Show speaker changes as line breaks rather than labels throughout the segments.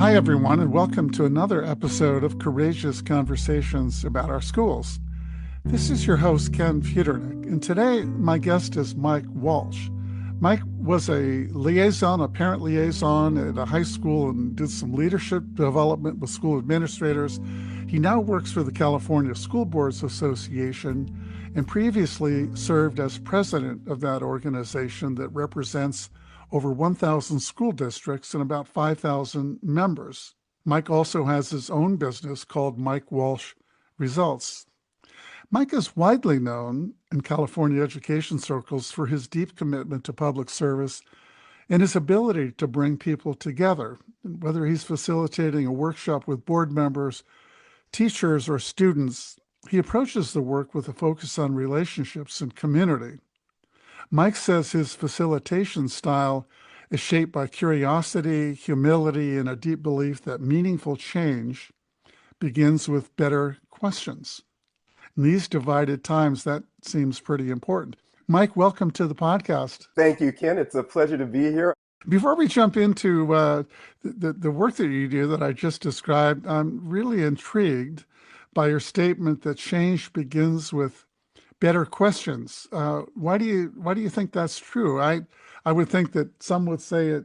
Hi, everyone, and welcome to another episode of Courageous Conversations about our schools. This is your host, Ken Futernick, and today my guest is Mike Walsh. Mike was a parent liaison at a high school and did some leadership development with school administrators. He now works for the California School Boards Association and previously served as president of that organization that represents over 1,000 school districts and about 5,000 members. Mike also has his own business called Mike Walsh Results. Mike is widely known in California education circles for his deep commitment to public service and his ability to bring people together, whether he's facilitating a workshop with board members, teachers, or students. He approaches the work with a focus on relationships and community. Mike says his facilitation style is shaped by curiosity, humility, and a deep belief that meaningful change begins with better questions. In these divided times, that seems pretty important. Mike, welcome to the podcast.
Thank you, Ken. It's a pleasure to be here.
Before we jump into the work that you do that I just described, I'm really intrigued by your statement that change begins with better questions. Why do you think that's true? I would think that some would say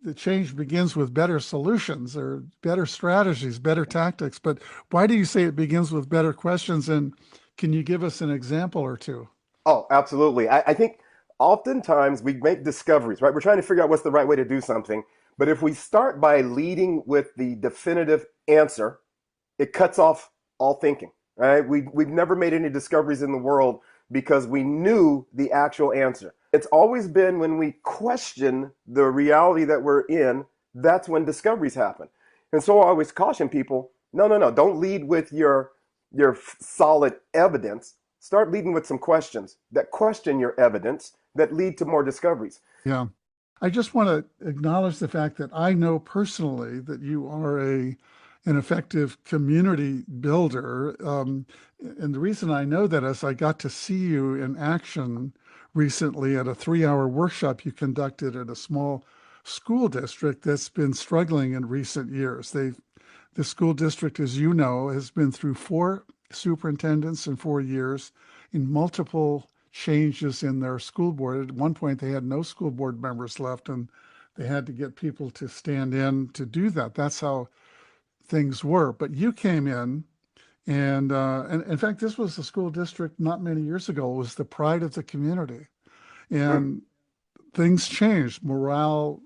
the change begins with better solutions or better strategies, better tactics. But why do you say it begins with better questions? And can you give us an example or two?
Oh, absolutely. I think oftentimes we make discoveries, right? We're trying to figure out what's the right way to do something. But if we start by leading with the definitive answer, it cuts off all thinking. Right? We've never made any discoveries in the world because we knew the actual answer. It's always been when we question the reality that we're in, that's when discoveries happen. And so I always caution people, no, don't lead with your solid evidence. Start leading with some questions that question your evidence that lead to more discoveries.
Yeah. I just want to acknowledge the fact that I know personally that you are an effective community builder. And the reason I know that is I got to see you in action recently at a 3-hour workshop you conducted at a small school district that's been struggling in recent years. The school district, as you know, has been through 4 superintendents in 4 years in multiple changes in their school board. At one point, they had no school board members left, and they had to get people to stand in to do that. That's how things were. But you came in, and in fact, this was a school district not many years ago. It was the pride of the community. And things changed. Morale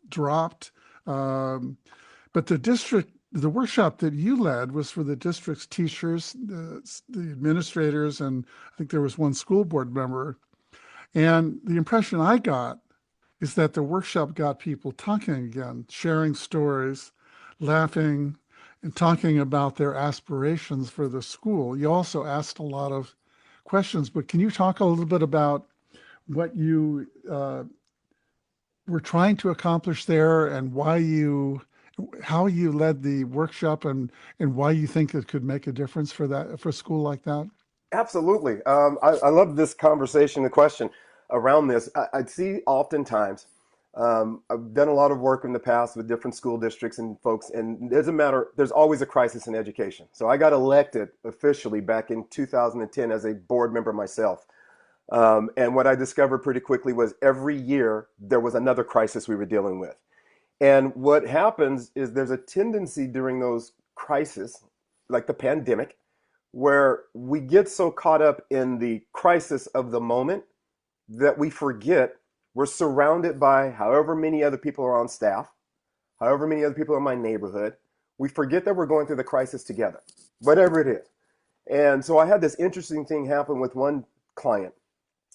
dropped. But the workshop that you led was for the district's teachers, the administrators, and I think there was one school board member. And the impression I got is that the workshop got people talking again, sharing stories, laughing, and talking about their aspirations for the school. You also asked a lot of questions, but can you talk a little bit about what you were trying to accomplish there and how you led the workshop and why you think it could make a difference for a school like that?
Absolutely. I love this conversation, the question around this. I'd see oftentimes, I've done a lot of work in the past with different school districts and folks, and there's always a crisis in education. So I got elected officially back in 2010 as a board member myself. And what I discovered pretty quickly was every year there was another crisis we were dealing with. And what happens is there's a tendency during those crises, like the pandemic, where we get so caught up in the crisis of the moment that we forget we're surrounded by however many other people are on staff, however many other people are in my neighborhood. We forget that we're going through the crisis together, whatever it is. And so I had this interesting thing happen with one client.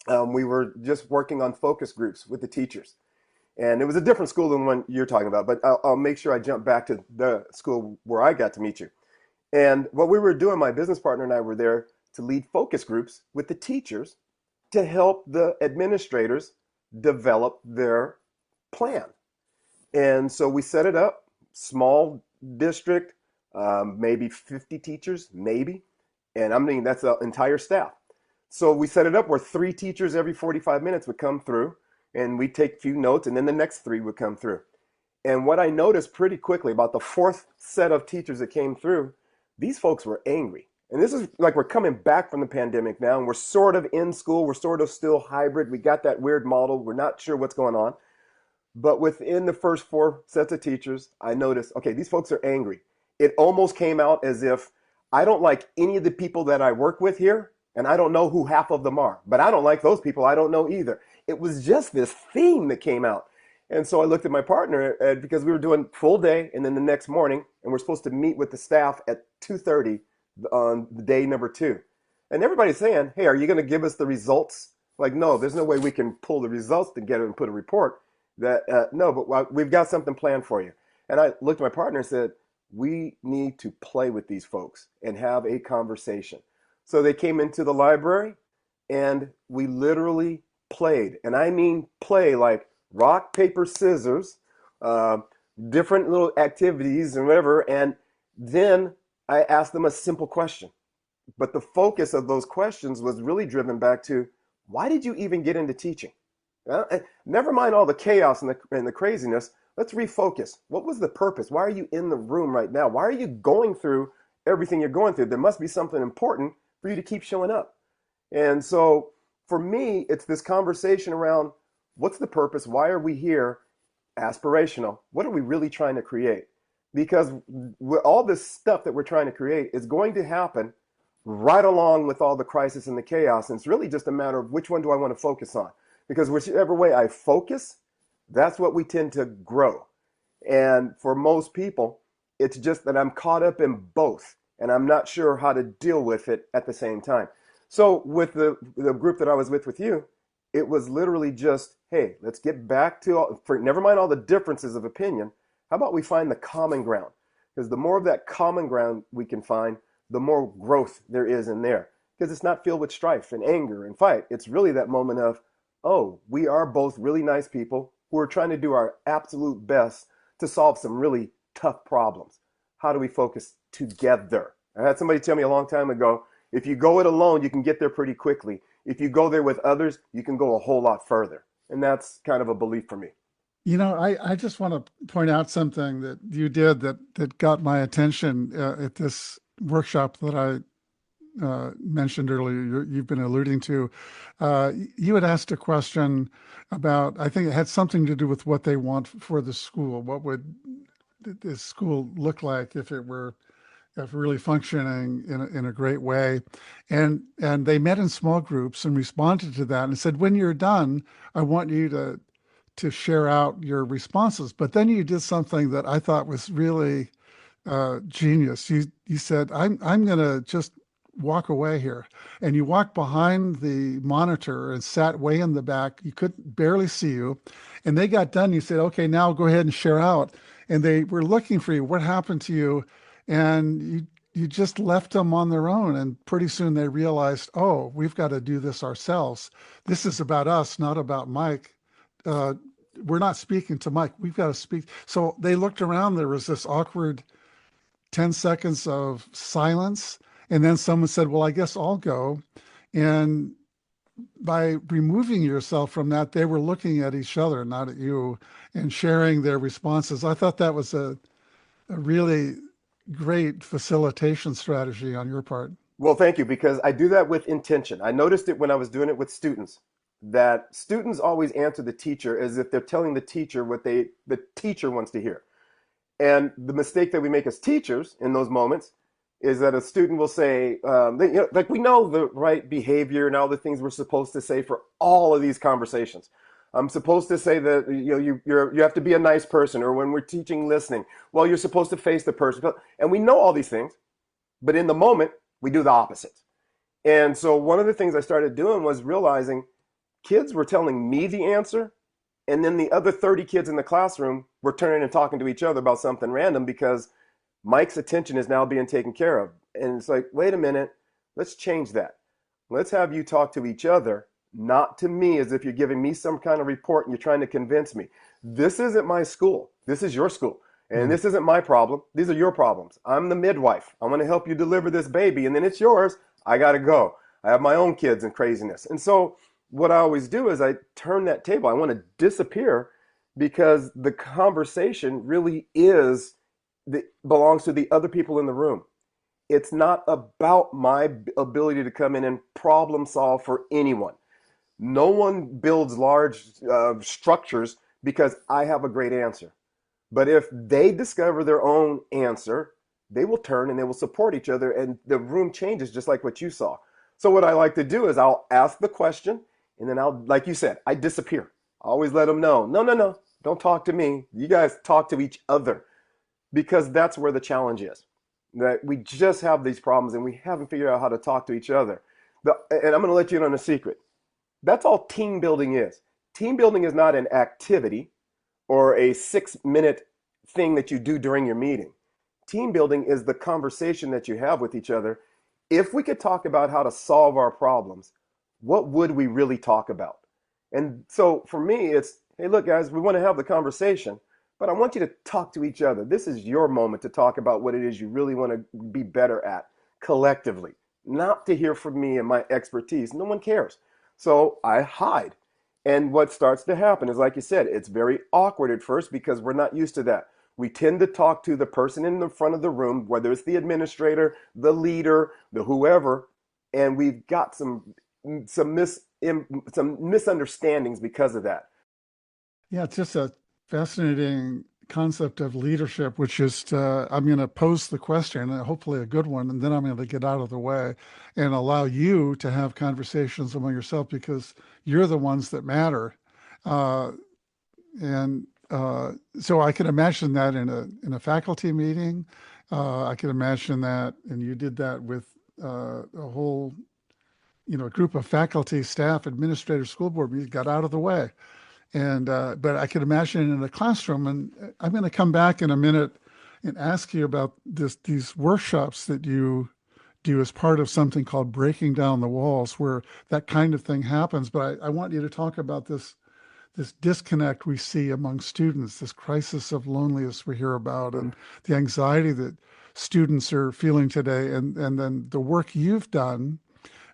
We were just working on focus groups with the teachers. And it was a different school than the one you're talking about, but I'll make sure I jump back to the school where I got to meet you. And what we were doing, my business partner and I were there to lead focus groups with the teachers to help the administrators develop their plan. And so we set it up, small district, maybe 50 teachers, maybe. And I mean, that's the entire staff. So we set it up where 3 teachers every 45 minutes would come through, and we'd take a few notes, and then the next 3 would come through. And what I noticed pretty quickly about the fourth set of teachers that came through, these folks were angry. And this is like we're coming back from the pandemic now, and we're sort of in school. We're sort of still hybrid. We got that weird model. We're not sure what's going on. But within the first four sets of teachers, I noticed, okay, these folks are angry. It almost came out as if I don't like any of the people that I work with here, and I don't know who half of them are. But I don't like those people. I don't know either. It was just this theme that came out. And so I looked at my partner because we were doing full day and then the next morning, and we're supposed to meet with the staff at 2:30 on the day number 2. And everybody's saying, hey, are you going to give us the results? Like, no, there's no way we can pull the results together and put a report. No, but we've got something planned for you. And I looked at my partner and said, we need to play with these folks and have a conversation. So they came into the library and we literally played. And I mean play like rock, paper, scissors, different little activities and whatever. And then I asked them a simple question. But the focus of those questions was really driven back to, why did you even get into teaching? Never mind all the chaos and the craziness. Let's refocus. What was the purpose? Why are you in the room right now? Why are you going through everything you're going through? There must be something important for you to keep showing up. And so for me, it's this conversation around what's the purpose? Why are we here? Aspirational. What are we really trying to create? Because all this stuff that we're trying to create is going to happen right along with all the crisis and the chaos. And it's really just a matter of which one do I want to focus on? Because whichever way I focus, that's what we tend to grow. And for most people, it's just that I'm caught up in both and I'm not sure how to deal with it at the same time. So with the group that I was with you, it was literally just, hey, let's get back to, never mind all the differences of opinion, how about we find the common ground? Because the more of that common ground we can find, the more growth there is in there. Because it's not filled with strife and anger and fight. It's really that moment of, oh, we are both really nice people who are trying to do our absolute best to solve some really tough problems. How do we focus together? I had somebody tell me a long time ago, if you go it alone, you can get there pretty quickly. If you go there with others, you can go a whole lot further. And that's kind of a belief for me.
You know, I just want to point out something that you did that got my attention at this workshop that I mentioned earlier, you've been alluding to. You had asked a question about, I think it had something to do with what they want for the school. What would the school look like if really functioning in a great way? And they met in small groups and responded to that and said, when you're done, I want you to share out your responses. But then you did something that I thought was really genius. You said, I'm going to just walk away here. And you walked behind the monitor and sat way in the back. You could barely see you. And they got done. You said, okay, now go ahead and share out. And they were looking for you. What happened to you? And you just left them on their own. And pretty soon they realized, oh, we've got to do this ourselves. This is about us, not about Mike. We're not speaking to Mike. We've got to speak. So they looked around. There was this awkward 10 seconds of silence. And then someone said, well, I guess I'll go. And by removing yourself from that, they were looking at each other, not at you, and sharing their responses. I thought that was a really great facilitation strategy on your part.
Well, thank you, because I do that with intention. I noticed it when I was doing it with students, that students always answer the teacher as if they're telling the teacher what the teacher wants to hear. And the mistake that we make as teachers in those moments is that a student will say, like we know the right behavior and all the things we're supposed to say for all of these conversations. I'm supposed to say that you have to be a nice person, or when we're teaching listening, well, you're supposed to face the person. And we know all these things, but in the moment, we do the opposite. And so one of the things I started doing was realizing kids were telling me the answer, and then the other 30 kids in the classroom were turning and talking to each other about something random because Mike's attention is now being taken care of. And it's like, wait a minute, let's change that. Let's have you talk to each other, not to me as if you're giving me some kind of report and you're trying to convince me. This isn't my school. This is your school. And this isn't my problem. These are your problems. I'm the midwife. I want to help you deliver this baby, and then it's yours. I got to go. I have my own kids and craziness. And so what I always do is I turn that table. I want to disappear because the conversation really belongs to the other people in the room. It's not about my ability to come in and problem solve for anyone. No one builds large structures because I have a great answer. But if they discover their own answer, they will turn and they will support each other, and the room changes just like what you saw. So what I like to do is I'll ask the question, and then I'll, like you said, I disappear. I always let them know, no, no, no, don't talk to me. You guys talk to each other, because that's where the challenge is. That we just have these problems and we haven't figured out how to talk to each other. And I'm going to let you in on a secret. That's all team building is. Team building is not an activity or a 6-minute thing that you do during your meeting. Team building is the conversation that you have with each other. If we could talk about how to solve our problems, what would we really talk about? And so for me, it's, hey, look, guys, we want to have the conversation, but I want you to talk to each other. This is your moment to talk about what it is you really want to be better at collectively, not to hear from me and my expertise. No one cares. So I hide. And what starts to happen is, like you said, it's very awkward at first because we're not used to that. We tend to talk to the person in the front of the room, whether it's the administrator, the leader, the whoever, and we've got some misunderstandings because of that.
Yeah, it's just a fascinating concept of leadership, which is I'm going to pose the question, and hopefully a good one, and then I'm going to get out of the way and allow you to have conversations among yourself because you're the ones that matter. Uh, and so I can imagine that in a faculty meeting. I can imagine that, and you did that with a whole group of faculty, staff, administrators, school board meetings, got out of the way. And but I could imagine in a classroom, and I'm going to come back in a minute and ask you about these workshops that you do as part of something called Breaking Down the Walls, where that kind of thing happens. But I want you to talk about this disconnect we see among students, this crisis of loneliness we hear about, and the anxiety that students are feeling today, and then the work you've done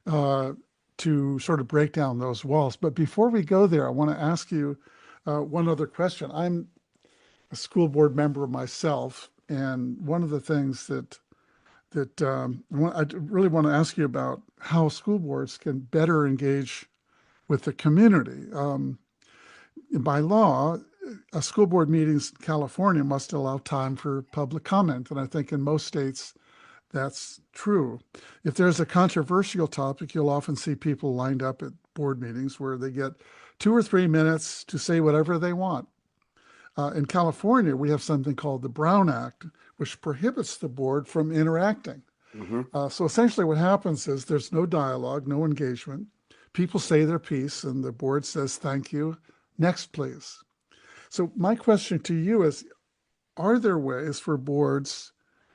to sort of break down those walls. But before we go there, I want to ask you one other question. I'm a school board member myself, and one of the things I really want to ask you about how school boards can better engage with the community. By law, a school board meetings in California must allow time for public comment, and I think in most states that's true. If there's a controversial topic, you'll often see people lined up at board meetings where they get 2 or 3 minutes to say whatever they want. In California, we have something called the Brown Act, which prohibits the board from interacting.
Mm-hmm.
So essentially what happens is there's no dialogue, no engagement. People say their piece and the board says, thank you, next please. So my question to you is, are there ways for boards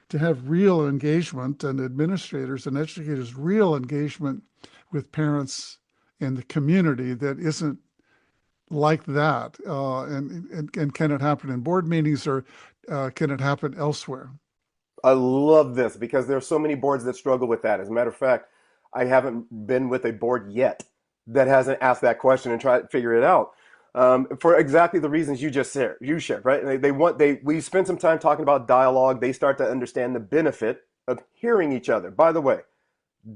to have real engagement, and administrators and educators real engagement with parents and the community that isn't like that? And can it happen in board meetings, or can it happen elsewhere?
I love this because there are so many boards that struggle with that. As a matter of fact, I haven't been with a board yet that hasn't asked that question and tried to figure it out. For exactly the reasons you just shared, right? We spend some time talking about dialogue. They start to understand the benefit of hearing each other. By the way,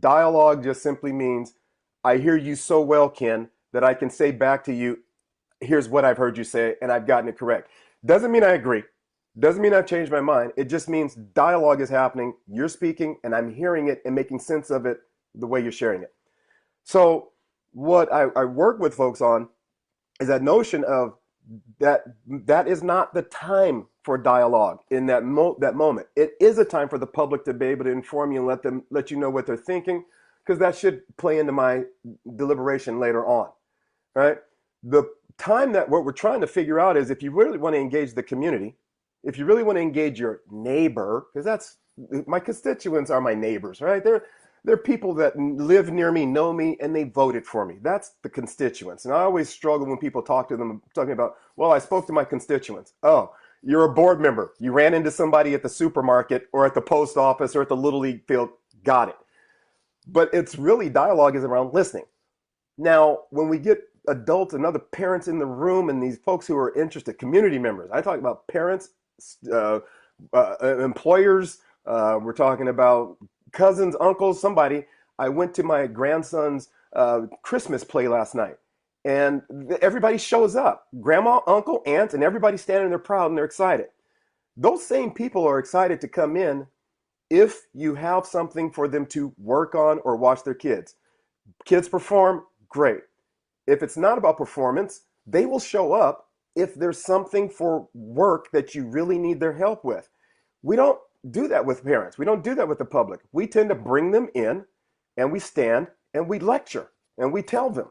dialogue just simply means I hear you so well, Ken, that I can say back to you, here's what I've heard you say, and I've gotten it correct. Doesn't mean I agree. Doesn't mean I've changed my mind. It just means dialogue is happening. You're speaking, and I'm hearing it and making sense of it the way you're sharing it. So what I work with folks on is that notion of that is not the time for dialogue in that moment. It is a time for the public to be able to inform you and let you know what they're thinking, because that should play into my deliberation later on, right? The time that what we're trying to figure out is if you really want to engage the community, if you really want to engage your neighbor, because that's my constituents are my neighbors, right? They're people that live near me, know me, and they voted for me. That's the constituents. And I always struggle when people talk to them, talking about, well, I spoke to my constituents. Oh, you're a board member. You ran into somebody at the supermarket or at the post office or at the Little League field. Got it. But it's really dialogue is around listening. Now, when we get adults and other parents in the room and these folks who are interested, community members. I talk about parents, uh, employers. We're talking about cousins, uncles, somebody. I went to my grandson's Christmas play last night, and everybody shows up. Grandma, uncle, aunt, and everybody standing there proud and they're excited. Those same people are excited to come in if you have something for them to work on or watch their kids. Kids perform, great. If it's not about performance, they will show up if there's something for work that you really need their help with. We don't do that with parents. We don't do that with the public. We tend to bring them in and we stand and we lecture and we tell them,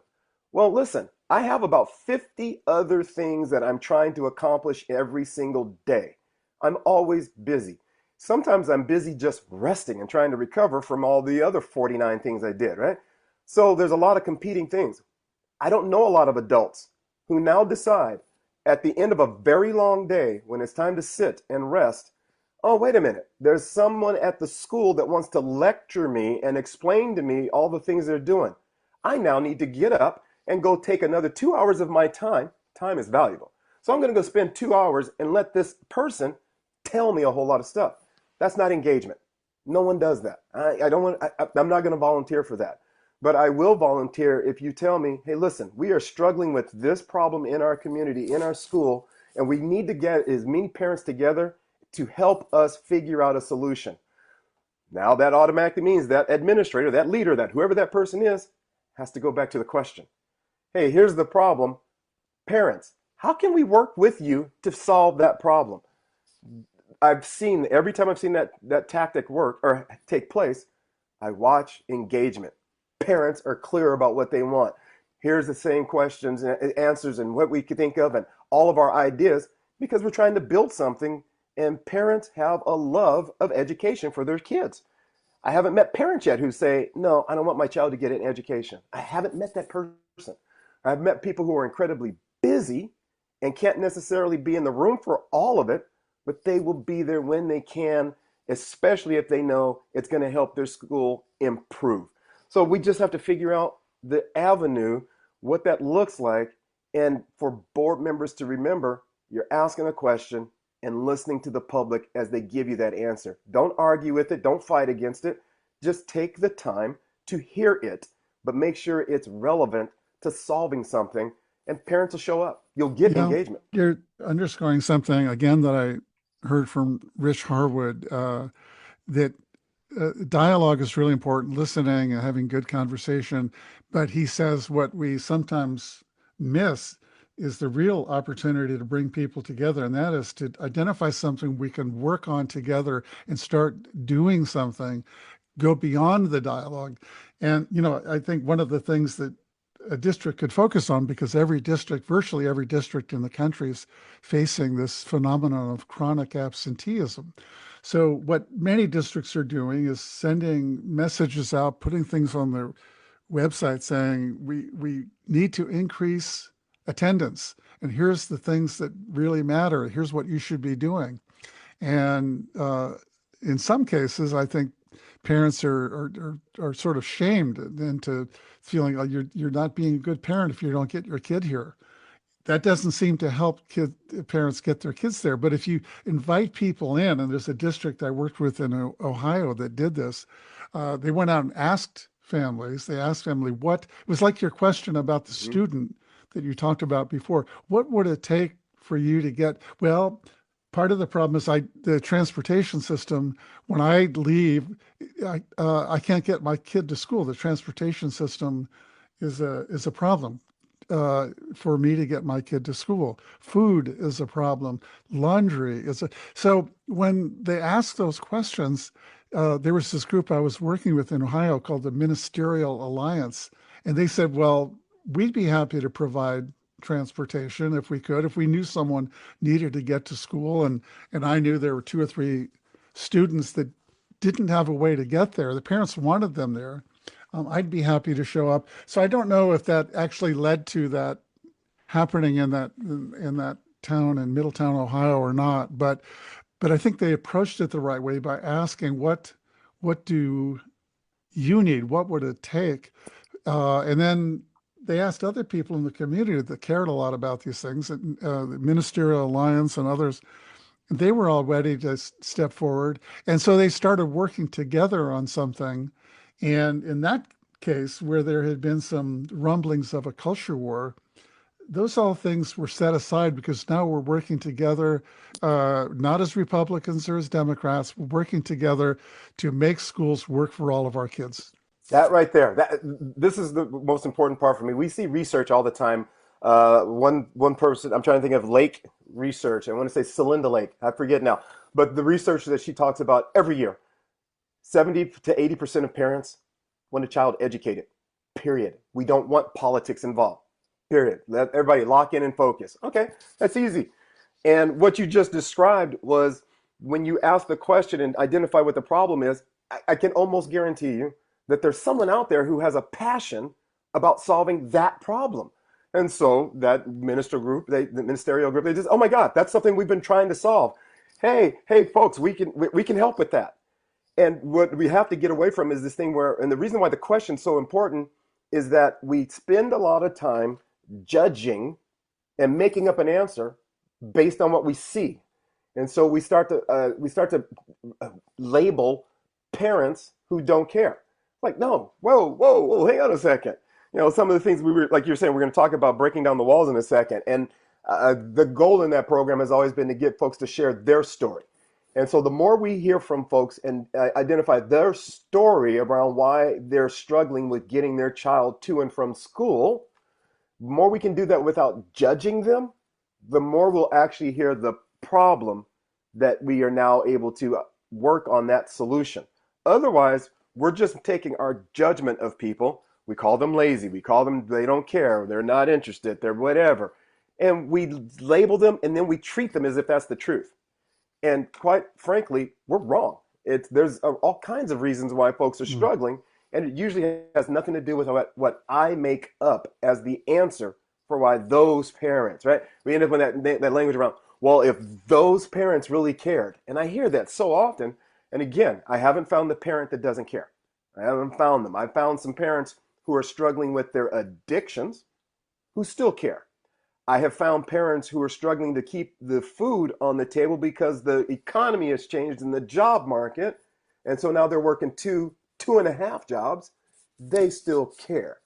well, listen, I have about 50 other things that I'm trying to accomplish every single day. I'm always busy. Sometimes I'm busy just resting and trying to recover from all the other 49 things I did, right? So there's a lot of competing things. I don't know a lot of adults who now decide at the end of a very long day, when it's time to sit and rest, oh, wait a minute, there's someone at the school that wants to lecture me and explain to me all the things they're doing. I now need to get up and go take another 2 hours of my time. Time is valuable. So I'm going to go spend 2 hours and let this person tell me a whole lot of stuff. That's not engagement. No one does that. I don't want. I'm not going to volunteer for that. But I will volunteer if you tell me, hey, listen, we are struggling with this problem in our community, in our school, and we need to get as many parents together to help us figure out a solution. Now that automatically means that administrator, that leader, that whoever that person is, has to go back to the question. Hey, here's the problem. Parents, how can we work with you to solve that problem? I've seen, every time I've seen that tactic work or take place, I watch engagement. Parents are clear about what they want. Here's the same questions and answers and what we could think of and all of our ideas because we're trying to build something, and parents have a love of education for their kids. I haven't met parents yet who say, no, I don't want my child to get an education. I haven't met that person. I've met people who are incredibly busy and can't necessarily be in the room for all of it, but they will be there when they can, especially if they know it's going to help their school improve. So we just have to figure out the avenue, what that looks like, and for board members to remember, you're asking a question and listening to the public as they give you that answer. Don't argue with it. Don't fight against it. Just take the time to hear it, but make sure it's relevant to solving something, and parents will show up. You'll get
Yeah,
engagement.
you're underscoring something again that I heard from Rich Harwood, that dialogue is really important, listening and having good conversation. But he says what we sometimes miss is the real opportunity to bring people together, and that is to identify something we can work on together and start doing something, go beyond the dialogue. And, I think one of the things that a district could focus on, because every district, virtually every district in the country is facing this phenomenon of chronic absenteeism. So what many districts are doing is sending messages out, putting things on their website saying we need to increase attendance. And here's the things that really matter. Here's what you should be doing. And in some cases, I think parents are sort of shamed into feeling, oh, you're not being a good parent if you don't get your kid here. That doesn't seem to help parents get their kids there. But if you invite people in, and there's a district I worked with in Ohio that did this, they went out and asked families. They asked family what it was like your question about the
Mm-hmm.
student that you talked about before. What would it take for you to get? Well, part of the problem is the transportation system. When I leave, I can't get my kid to school. The transportation system is a problem for me to get my kid to school. Food is a problem. Laundry is a. So when they ask those questions, there was this group I was working with in Ohio called the Ministerial Alliance, and they said, well, we'd be happy to provide transportation if we could, if we knew someone needed to get to school, and I knew there were 2 or 3 students that didn't have a way to get there. The parents wanted them there. I'd be happy to show up. So I don't know if that actually led to that happening in that town in Middletown, Ohio, or not. But I think they approached it the right way by asking what do you need? What would it take? And then they asked other people in the community that cared a lot about these things, and, the Ministerial Alliance and others. They were all ready to step forward. And so they started working together on something. And in that case, where there had been some rumblings of a culture war, those all things were set aside because now we're working together, not as Republicans or as Democrats, we're working together to make schools work for all of our kids.
That right there. This is the most important part for me. We see research all the time. One person, I'm trying to think of Lake research. I want to say Celinda Lake. I forget now. But the research that she talks about every year, 70 to 80% of parents want a child educated. Period. We don't want politics involved. Period. Let everybody lock in and focus. Okay, that's easy. And what you just described was when you ask the question and identify what the problem is, I can almost guarantee you that there's someone out there who has a passion about solving that problem. And so that the ministerial group, they just, oh my God, that's something we've been trying to solve. Hey, folks, we can help with that. And what we have to get away from is this thing where, and the reason why the question's so important is that we spend a lot of time judging and making up an answer based on what we see. And so we start to label parents who don't care. Like, no, whoa, hang on a second. Some of the things like you're saying, we're going to talk about breaking down the walls in a second. And the goal in that program has always been to get folks to share their story. And so the more we hear from folks and identify their story around why they're struggling with getting their child to and from school, the more we can do that without judging them, the more we'll actually hear the problem that we are now able to work on that solution. Otherwise, we're just taking our judgment of people. We call them lazy. We call them, they don't care. They're not interested. They're whatever. And we label them and then we treat them as if that's the truth. And quite frankly, we're wrong. There's all kinds of reasons why folks are struggling. And it usually has nothing to do with what I make up as the answer for why those parents, right? We end up with that language around, well, if those parents really cared. And I hear that so often. And again, I haven't found the parent that doesn't care. I haven't found them. I've found some parents who are struggling with their addictions who still care. I have found parents who are struggling to keep the food on the table because the economy has changed in the job market. And so now they're working two and a half jobs. They still care.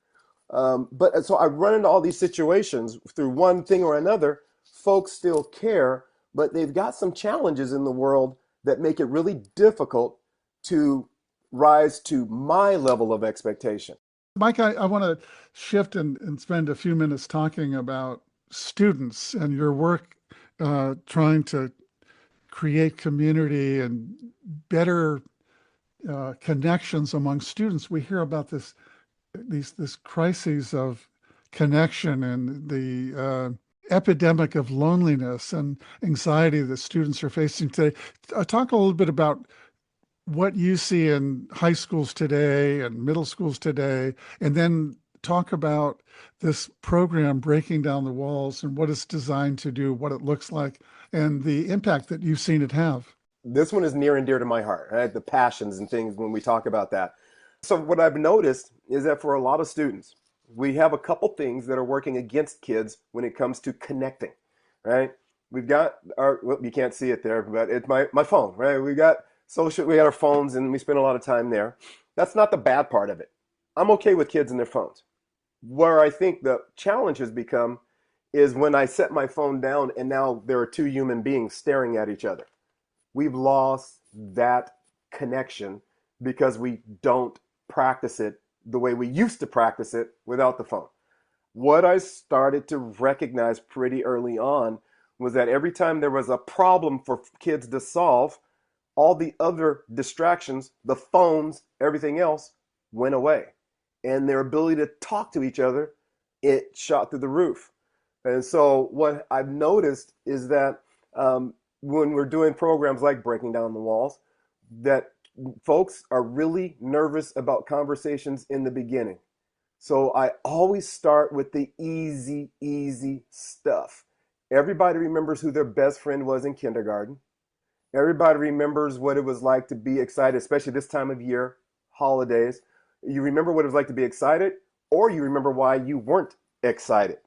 But so I run into all these situations through one thing or another. Folks still care, but they've got some challenges in the world that make it really difficult to rise to my level of expectation.
Mike, I want to shift and spend a few minutes talking about students and your work trying to create community and better connections among students. We hear about this crises of connection and the epidemic of loneliness and anxiety that students are facing today. Talk a little bit about what you see in high schools today and middle schools today, and then talk about this program, Breaking Down the Walls, and what it's designed to do, what it looks like, and the impact that you've seen it have.
This one is near and dear to my heart, right? The passions and things when we talk about that. So what I've noticed is that for a lot of students, we have a couple things that are working against kids when it comes to connecting, right? We've got you can't see it there, but it's my phone, right? We got our phones and we spend a lot of time there. That's not the bad part of it. I'm okay with kids and their phones. Where I think the challenge has become is when I set my phone down and now there are two human beings staring at each other. We've lost that connection because we don't practice it the way we used to practice it without the phone. What I started to recognize pretty early on was that every time there was a problem for kids to solve, all the other distractions, the phones, everything else went away. And their ability to talk to each other, it shot through the roof. And so what I've noticed is that when we're doing programs like Breaking Down the Walls, that folks are really nervous about conversations in the beginning. So I always start with the easy stuff. Everybody remembers who their best friend was in kindergarten. Everybody remembers what it was like to be excited, especially this time of year, holidays. You remember what it was like to be excited or you remember why you weren't excited.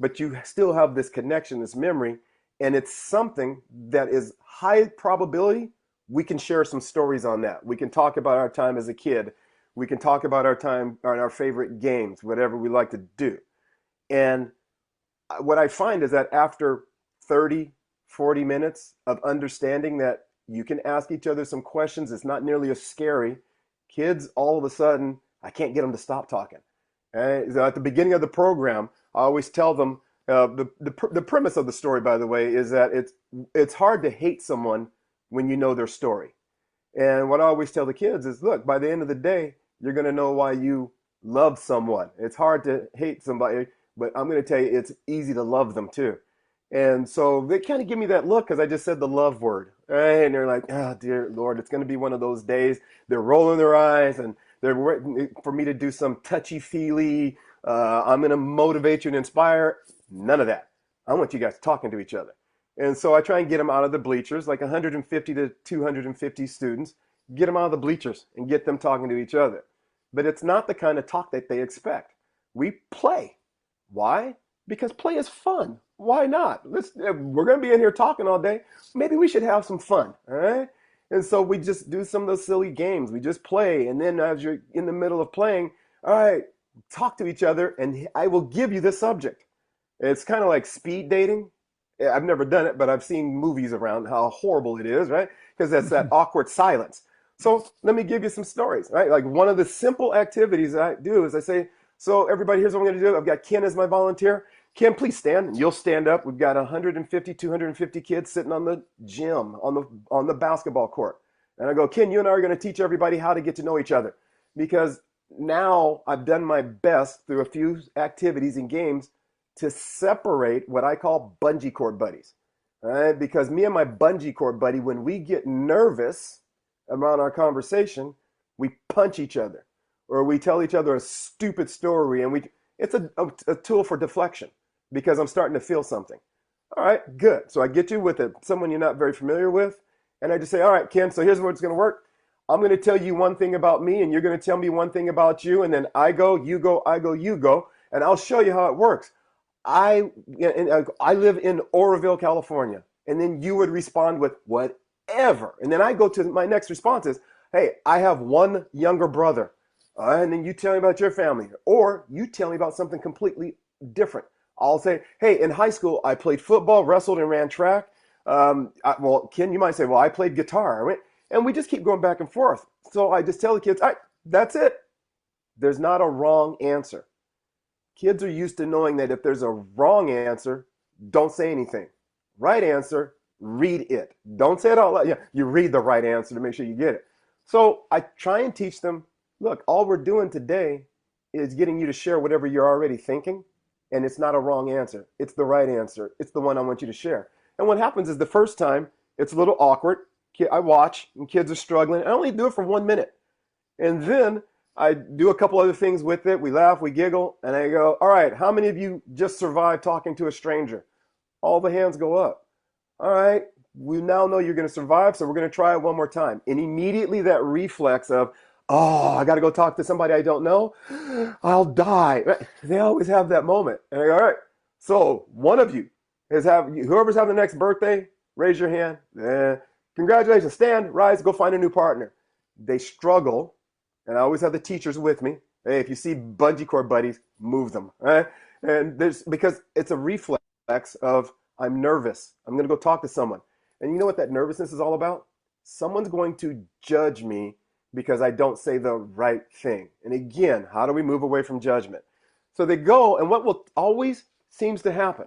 But you still have this connection, this memory, and it's something that is high probability we can share some stories on that. We can talk about our time as a kid. We can talk about our time on our favorite games, whatever we like to do. And what I find is that after 30, 40 minutes of understanding that you can ask each other some questions, it's not nearly as scary. Kids, all of a sudden, I can't get them to stop talking. So at the beginning of the program, I always tell them the premise of the story, by the way, is that it's hard to hate someone when you know their story. And what I always tell the kids is, look, by the end of the day, you're going to know why you love someone. It's hard to hate somebody, but I'm going to tell you it's easy to love them too. And so they kind of give me that look because I just said the love word. Right? And they're like, oh, dear Lord, it's going to be one of those days. They're rolling their eyes and they're waiting for me to do some touchy-feely, I'm going to motivate you and inspire. None of that. I want you guys talking to each other. And so I try and get them out of the bleachers, like 150 to 250 students, get them out of the bleachers and get them talking to each other. But it's not the kind of talk that they expect. We play. Why? Because play is fun. Why not? We're going to be in here talking all day. Maybe we should have some fun, all right? And so we just do some of those silly games. We just play. And then as you're in the middle of playing, all right, talk to each other and I will give you the subject. It's kind of like speed dating. I've never done it, but I've seen movies around how horrible it is, right? Because that's that awkward silence. So let me give you some stories, right? Like one of the simple activities that I do is I say, so everybody, here's what I'm going to do. I've got Ken as my volunteer. Ken, please stand. And you'll stand up. We've got 150, 250 kids sitting on the gym, on the basketball court. And I go, Ken, you and I are going to teach everybody how to get to know each other. Because now I've done my best through a few activities and games to separate what I call bungee cord buddies. All right? Because me and my bungee cord buddy, when we get nervous around our conversation, we punch each other. Or we tell each other a stupid story. And it's a tool for deflection. Because I'm starting to feel something. All right, good. So I get you with someone you're not very familiar with. And I just say, all right, Ken, so here's where it's going to work. I'm going to tell you one thing about me, and you're going to tell me one thing about you. And then I go, you go, I go, you go. And I'll show you how it works. I live in Oroville, California. And then you would respond with whatever. And then I go to my next response is, hey, I have one younger brother. And then you tell me about your family. Or you tell me about something completely different. I'll say, hey, in high school, I played football, wrestled, and ran track. Well, Ken, you might say, well, I played guitar. And we just keep going back and forth. So I just tell the kids, all right, that's it. There's not a wrong answer. Kids are used to knowing that if there's a wrong answer, don't say anything. Right answer, read it. Don't say it out loud. Yeah, you read the right answer to make sure you get it. So I try and teach them, look, all we're doing today is getting you to share whatever you're already thinking. And it's not a wrong answer. It's the right answer. It's the one I want you to share. And what happens is the first time, it's a little awkward. I watch, and kids are struggling. I only do it for 1 minute. And then I do a couple other things with it. We laugh, we giggle, and I go, all right, how many of you just survived talking to a stranger? All the hands go up. All right, we now know you're going to survive, so we're going to try it one more time. And immediately that reflex of, oh, I got to go talk to somebody I don't know. I'll die. They always have that moment. And I go, all right, so one of you whoever's having the next birthday, raise your hand. Congratulations, stand, rise, go find a new partner. They struggle, and I always have the teachers with me. Hey, if you see bungee cord buddies, move them. Right? And because it's a reflex of, I'm nervous. I'm going to go talk to someone. And you know what that nervousness is all about? Someone's going to judge me because I don't say the right thing. And again, how do we move away from judgment? So they go, and what will always seems to happen,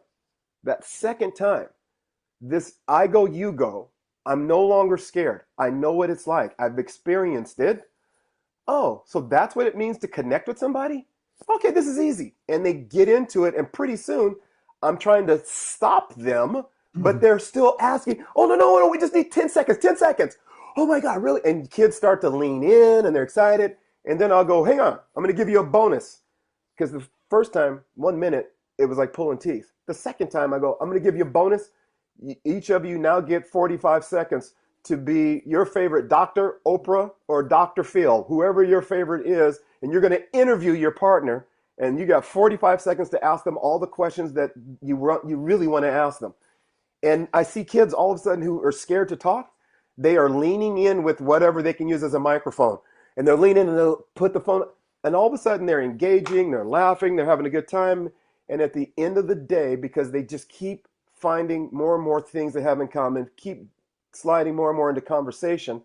that second time, this I go, you go, I'm no longer scared. I know what it's like. I've experienced it. Oh, so that's what it means to connect with somebody? Okay, this is easy. And they get into it, and pretty soon, I'm trying to stop them, but they're still asking, oh, no, we just need 10 seconds, 10 seconds. Oh my God, really? And kids start to lean in and they're excited. And then I'll go, hang on, I'm going to give you a bonus. Because the first time, 1 minute, it was like pulling teeth. The second time I go, I'm going to give you a bonus. Each of you now get 45 seconds to be your favorite Dr. Oprah or Dr. Phil, whoever your favorite is. And you're going to interview your partner. And you got 45 seconds to ask them all the questions that you really want to ask them. And I see kids all of a sudden who are scared to talk. They are leaning in with whatever they can use as a microphone. And they're leaning and they'll put the phone, and all of a sudden they're engaging, they're laughing, they're having a good time. And at the end of the day, because they just keep finding more and more things they have in common, keep sliding more and more into conversation,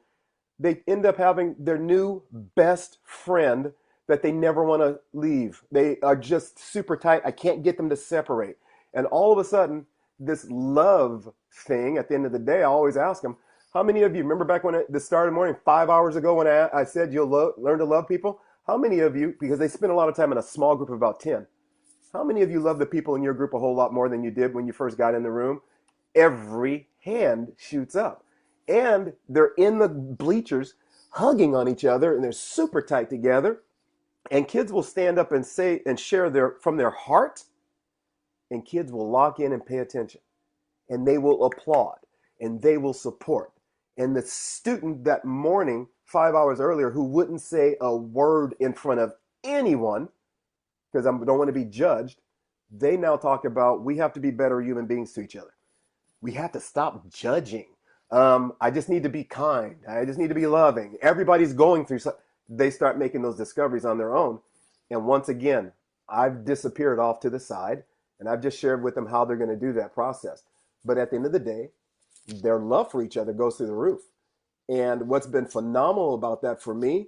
they end up having their new best friend that they never want to leave. They are just super tight. I can't get them to separate. And all of a sudden, this love thing, at the end of the day, I always ask them, how many of you remember back when this started morning, 5 hours ago, when I said you'll learn to love people? How many of you, because they spend a lot of time in a small group of about 10, how many of you love the people in your group a whole lot more than you did when you first got in the room? Every hand shoots up. And they're in the bleachers hugging on each other, and they're super tight together. And kids will stand up and say and share from their heart, and kids will lock in and pay attention. And they will applaud, and they will support. And the student that morning, 5 hours earlier, who wouldn't say a word in front of anyone, because I don't want to be judged, they now talk about, we have to be better human beings to each other. We have to stop judging. I just need to be kind. I just need to be loving. Everybody's going through something. They start making those discoveries on their own. And once again, I've disappeared off to the side, and I've just shared with them how they're going to do that process. But at the end of the day, their love for each other goes through the roof. And what's been phenomenal about that for me,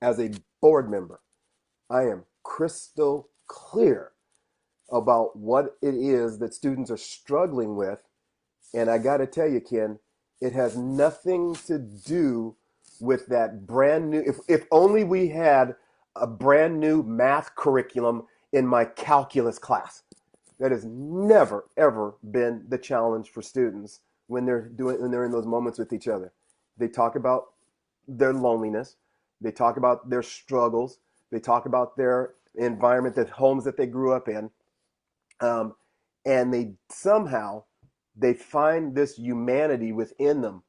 as a board member, I am crystal clear about what it is that students are struggling with. And I got to tell you, Ken, it has nothing to do with that brand new, if only we had a brand new math curriculum in my calculus class. That has never, ever been the challenge for students when they're in those moments with each other. They talk about their loneliness. They talk about their struggles. They talk about their environment, the homes that they grew up in. And they somehow, they find this humanity within them,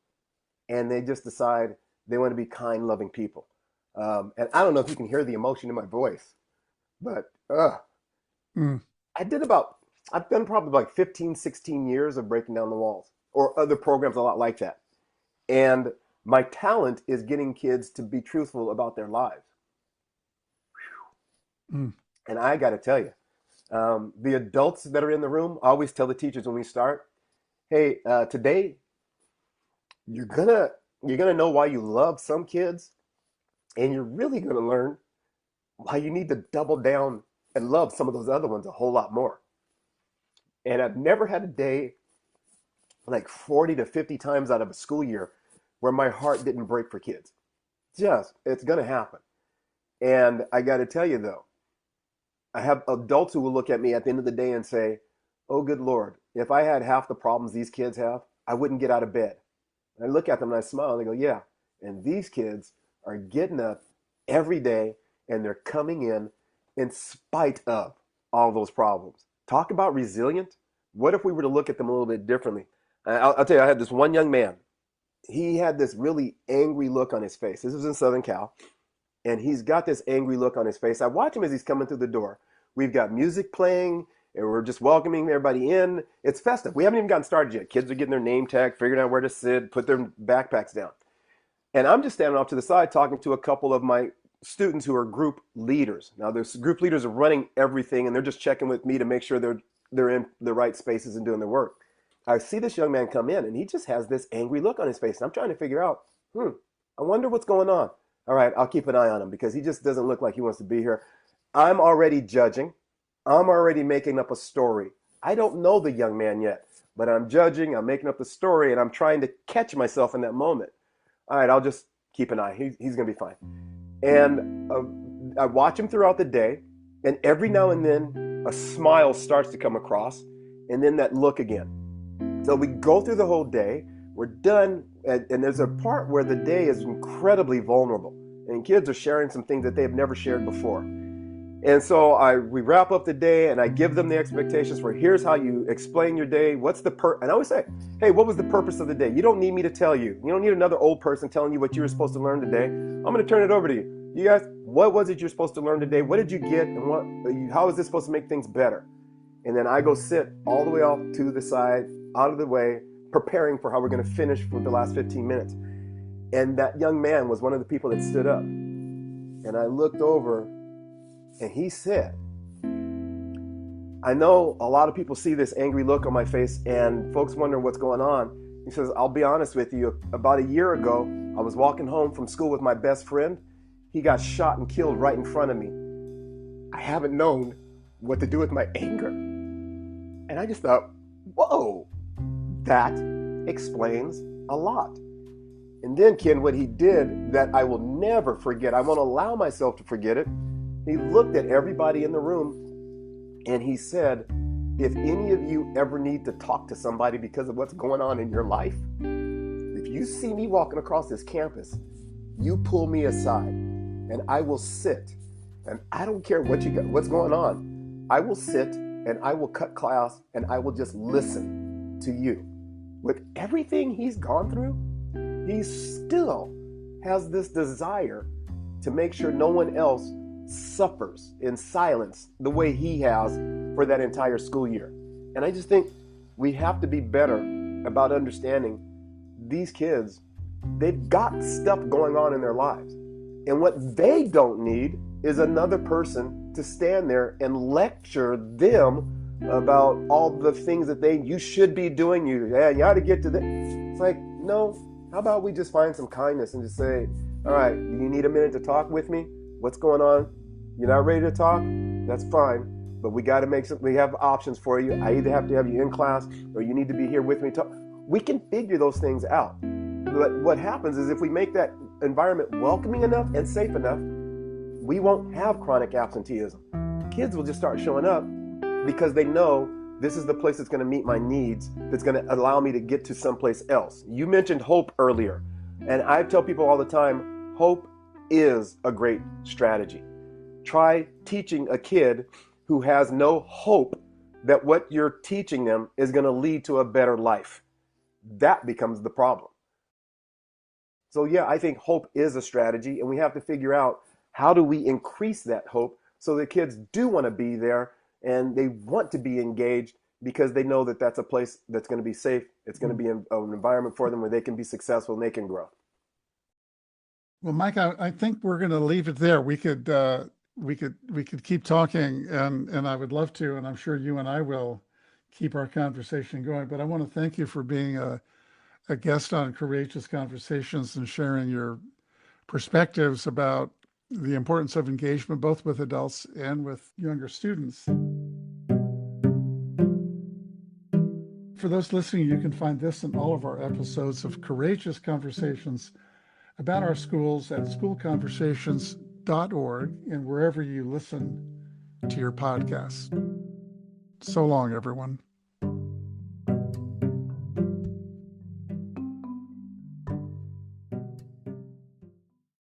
and they just decide they want to be kind, loving people. And I don't know if you can hear the emotion in my voice, but
Mm.
I've done probably like 15, 16 years of breaking down the walls or other programs a lot like that. And my talent is getting kids to be truthful about their lives.
Mm.
And I got to tell you, the adults that are in the room, I always tell the teachers when we start, hey, today you're gonna know why you love some kids, and you're really gonna learn why you need to double down and love some of those other ones a whole lot more. And I've never had a day like 40 to 50 times out of a school year where my heart didn't break for kids. It's gonna happen. And I got to tell you though, I have adults who will look at me at the end of the day and say, oh, good Lord, if I had half the problems these kids have, I wouldn't get out of bed. And I look at them and I smile and they go, yeah. And these kids are getting up every day and they're coming in spite of all those problems. Talk about resilient. What if we were to look at them a little bit differently? I'll tell you, I had this one young man. He had this really angry look on his face. This was in Southern Cal. And he's got this angry look on his face. I watch him as he's coming through the door. We've got music playing, and we're just welcoming everybody in. It's festive. We haven't even gotten started yet. Kids are getting their name tag, figuring out where to sit, put their backpacks down. And I'm just standing off to the side talking to a couple of my students who are group leaders. Now, those group leaders are running everything, and they're just checking with me to make sure they're in the right spaces and doing their work. I see this young man come in, and he just has this angry look on his face. And I'm trying to figure out, I wonder what's going on. All right, I'll keep an eye on him because he just doesn't look like he wants to be here. I'm already judging. I'm already making up a story. I don't know the young man yet, but I'm judging. I'm making up the story, and I'm trying to catch myself in that moment. All right, I'll just keep an eye. He's going to be fine. And I watch him throughout the day, and every now and then a smile starts to come across, and then that look again. So we go through the whole day. We're done, and there's a part where the day is incredibly vulnerable, and kids are sharing some things that they've never shared before. And so we wrap up the day, and I give them the expectations for here's how you explain your day. And I always say, hey, what was the purpose of the day? You don't need me to tell you. You don't need another old person telling you what you were supposed to learn today. I'm going to turn it over to you. You guys, what was it you're supposed to learn today? What did you get, and how is this supposed to make things better? And then I go sit all the way off to the side, out of the way, preparing for how we're going to finish for the last 15 minutes. And that young man was one of the people that stood up. And I looked over, and he said, I know a lot of people see this angry look on my face, and folks wonder what's going on. He says, I'll be honest with you. About a year ago, I was walking home from school with my best friend. He got shot and killed right in front of me. I haven't known what to do with my anger. And I just thought, whoa, that explains a lot. And then, Ken, what he did that I will never forget, I won't allow myself to forget it. He looked at everybody in the room and he said, if any of you ever need to talk to somebody because of what's going on in your life, if you see me walking across this campus, you pull me aside and I will sit. And I don't care what you got, what's going on. I will sit and I will cut class and I will just listen to you. With everything he's gone through, he still has this desire to make sure no one else suffers in silence the way he has for that entire school year. And I just think we have to be better about understanding these kids. They've got stuff going on in their lives. And what they don't need is another person to stand there and lecture them about all the things that you should be doing. You ought to get to this. It's like, no, how about we just find some kindness and just say, all right, do you need a minute to talk with me? What's going on? You're not ready to talk? That's fine. But we got to we have options for you. I either have to have you in class or you need to be here with me. We can figure those things out. But what happens is if we make that environment welcoming enough and safe enough, we won't have chronic absenteeism. Kids will just start showing up because they know this is the place that's going to meet my needs, that's going to allow me to get to someplace else. You mentioned hope earlier. And I tell people all the time, hope is a great strategy. Try teaching a kid who has no hope that what you're teaching them is going to lead to a better life. That becomes the problem. So yeah, I think hope is a strategy, and we have to figure out how do we increase that hope so that kids do want to be there and they want to be engaged because they know that that's a place that's going to be safe. It's going to be an environment for them where they can be successful and they can grow.
Well, Mike, I think we're going to leave it there. We could keep talking, and I would love to, and I'm sure you and I will keep our conversation going. But I want to thank you for being a guest on Courageous Conversations and sharing your perspectives about the importance of engagement, both with adults and with younger students. For those listening, you can find this and all of our episodes of Courageous Conversations about our schools at schoolconversations.org and wherever you listen to your podcasts. So long, everyone.